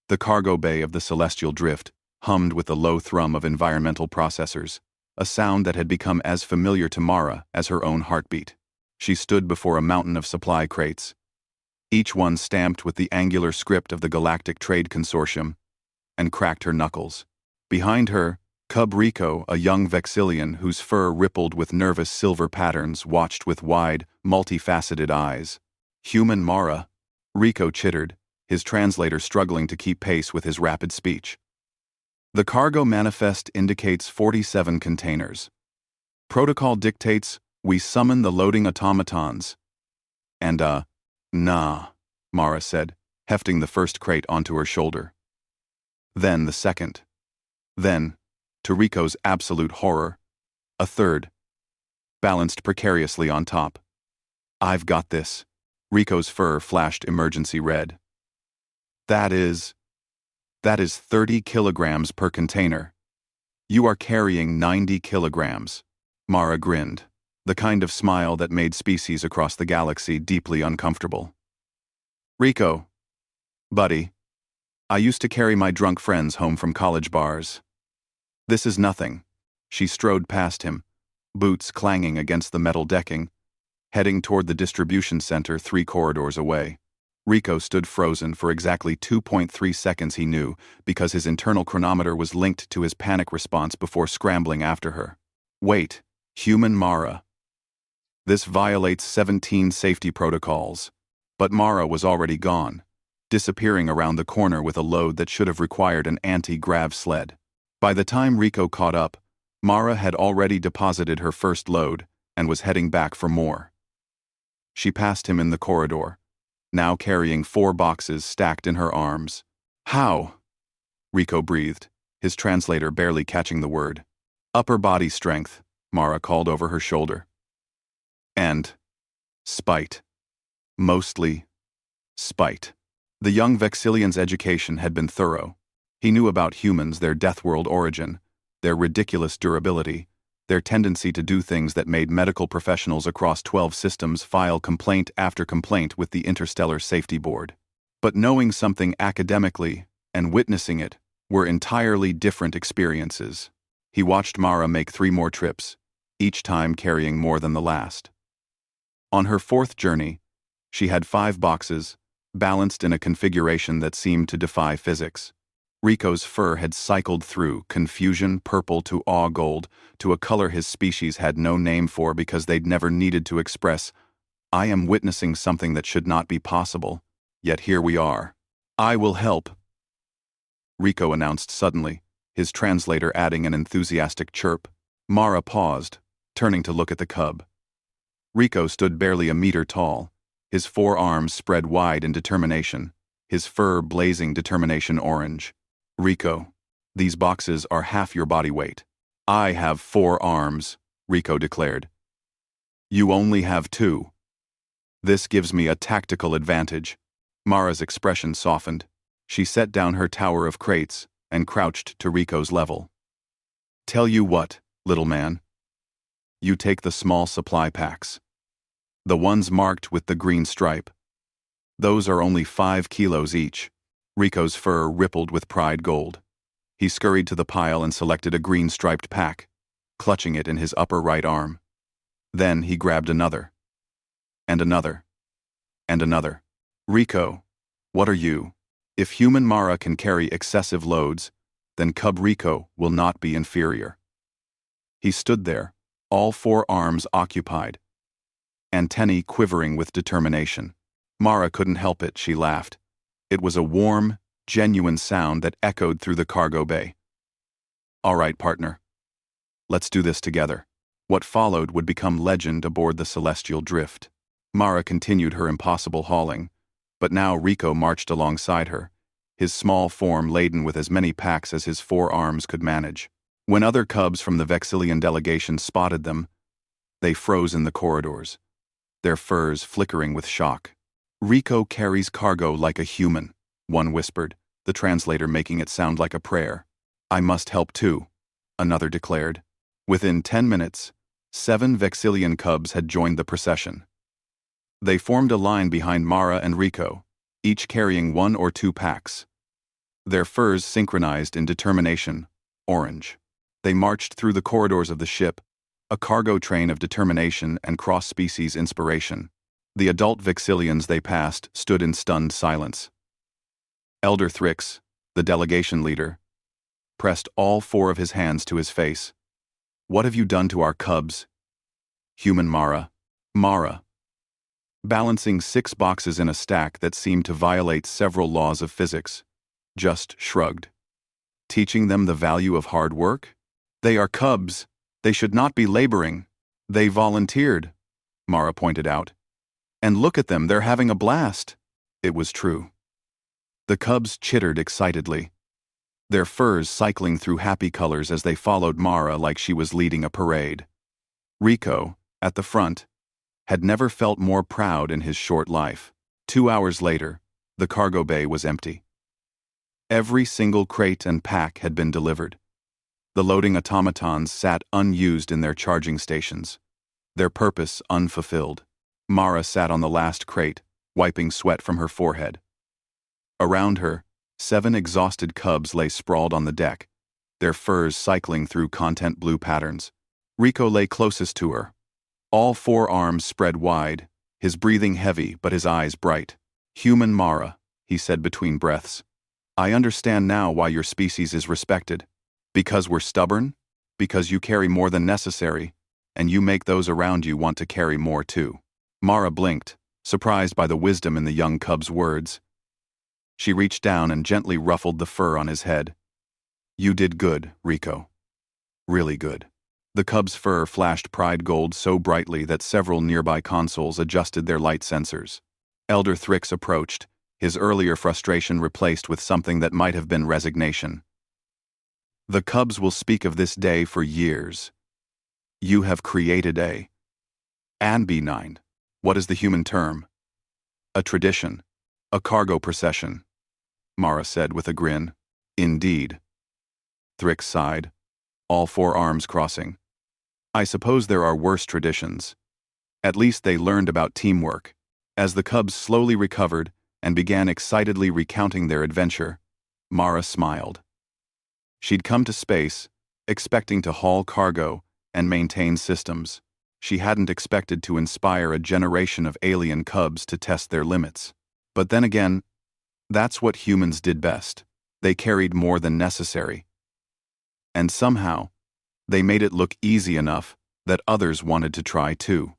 The cargo bay of the Celestial Drift hummed with the low thrum of environmental processors, a sound that had become as familiar to Mara as her own heartbeat. She stood before a mountain of supply crates, each one stamped with the angular script of the Galactic Trade Consortium, and cracked her knuckles. Behind her, cub Rico, a young Vexillian whose fur rippled with nervous silver patterns, watched with wide, multifaceted eyes. Human Mara, Rico chittered, his translator struggling to keep pace with his rapid speech. The cargo manifest indicates 47 containers. Protocol dictates we summon the loading automatons. And, nah, Mara said, hefting the first crate onto her shoulder. Then the second. Then, to Rico's absolute horror, a third, balanced precariously on top. I've got this. Rico's fur flashed emergency red. That is 30 kilograms per container. You are carrying 90 kilograms. Mara grinned, the kind of smile that made species across the galaxy deeply uncomfortable. Rico, buddy, I used to carry my drunk friends home from college bars. This is nothing. She strode past him, boots clanging against the metal decking, heading toward the distribution center 3 corridors away. Rico stood frozen for exactly 2.3 seconds, he knew, because his internal chronometer was linked to his panic response before scrambling after her. Wait, human Mara. This violates 17 safety protocols. But Mara was already gone, disappearing around the corner with a load that should have required an anti-grav sled. By the time Rico caught up, Mara had already deposited her first load and was heading back for more. She passed him in the corridor, now carrying 4 boxes stacked in her arms. How? Rico breathed, his translator barely catching the word. Upper body strength, Mara called over her shoulder. And spite. Mostly spite. The young Vexillian's education had been thorough. He knew about humans, their death-world origin, their ridiculous durability, their tendency to do things that made medical professionals across 12 systems file complaint after complaint with the Interstellar Safety Board. But knowing something academically and witnessing it were entirely different experiences. He watched Mara make 3 more trips, each time carrying more than the last. On her 4th journey, she had 5 boxes, balanced in a configuration that seemed to defy physics. Rico's fur had cycled through confusion purple to awe gold to a color his species had no name for because they'd never needed to express, I am witnessing something that should not be possible, yet here we are. I will help, Rico announced suddenly, his translator adding an enthusiastic chirp. Mara paused, turning to look at the cub. Rico stood barely a meter tall, his 4 arms spread wide in determination, his fur blazing determination orange. Rico, these boxes are half your body weight. I have 4 arms, Rico declared. You only have 2. This gives me a tactical advantage. Mara's expression softened. She set down her tower of crates and crouched to Rico's level. Tell you what, little man. You take the small supply packs. The ones marked with the green stripe. Those are only 5 kilos each. Rico's fur rippled with pride gold. He scurried to the pile and selected a green-striped pack, clutching it in his upper right arm. Then he grabbed another. And another. And another. Rico, what are you? If human Mara can carry excessive loads, then cub Rico will not be inferior. He stood there, all 4 arms occupied, antennae quivering with determination. Mara couldn't help it, she laughed. It was a warm, genuine sound that echoed through the cargo bay. All right, partner. Let's do this together. What followed would become legend aboard the Celestial Drift. Mara continued her impossible hauling, but now Rico marched alongside her, his small form laden with as many packs as his 4 arms could manage. When other cubs from the Vexillian delegation spotted them, they froze in the corridors, their furs flickering with shock. Rico carries cargo like a human, one whispered, the translator making it sound like a prayer. I must help too, another declared. Within 10 minutes, 7 Vexillian cubs had joined the procession. They formed a line behind Mara and Rico, each carrying 1 or 2 packs. their furs synchronized in determination, orange. They marched through the corridors of the ship, a cargo train of determination and cross-species inspiration. The adult Vixilians they passed stood in stunned silence. Elder Thrix, the delegation leader, pressed all four of his hands to his face. "What have you done to our cubs?" Human Mara. Balancing 6 boxes in a stack that seemed to violate several laws of physics, just shrugged. Teaching them the value of hard work? They are cubs. They should not be laboring. They volunteered, Mara pointed out. And look at them, they're having a blast. It was true. The cubs chittered excitedly, their furs cycling through happy colors as they followed Mara like she was leading a parade. Rico, at the front, had never felt more proud in his short life. 2 hours later, the cargo bay was empty. Every single crate and pack had been delivered. The loading automatons sat unused in their charging stations, their purpose unfulfilled. Mara sat on the last crate, wiping sweat from her forehead. Around her, 7 exhausted cubs lay sprawled on the deck, their furs cycling through content blue patterns. Rico lay closest to her, all 4 arms spread wide, his breathing heavy but his eyes bright. "Human Mara," he said between breaths. "I understand now why your species is respected. Because we're stubborn? Because you carry more than necessary, and you make those around you want to carry more too." Mara blinked, surprised by the wisdom in the young cub's words. She reached down and gently ruffled the fur on his head. "You did good, Rico. Really good." The cub's fur flashed pride gold so brightly that several nearby consoles adjusted their light sensors. Elder Thrix approached, his earlier frustration replaced with something that might have been resignation. "The cubs will speak of this day for years. You have created and B9. What is the human term? A tradition. A cargo procession," Mara said with a grin. "Indeed." Thrix sighed, all 4 arms crossing. "I suppose there are worse traditions. At least they learned about teamwork." As the cubs slowly recovered and began excitedly recounting their adventure, Mara smiled. She'd come to space, expecting to haul cargo and maintain systems. She hadn't expected to inspire a generation of alien cubs to test their limits. But then again, that's what humans did best. They carried more than necessary. And somehow, they made it look easy enough that others wanted to try too.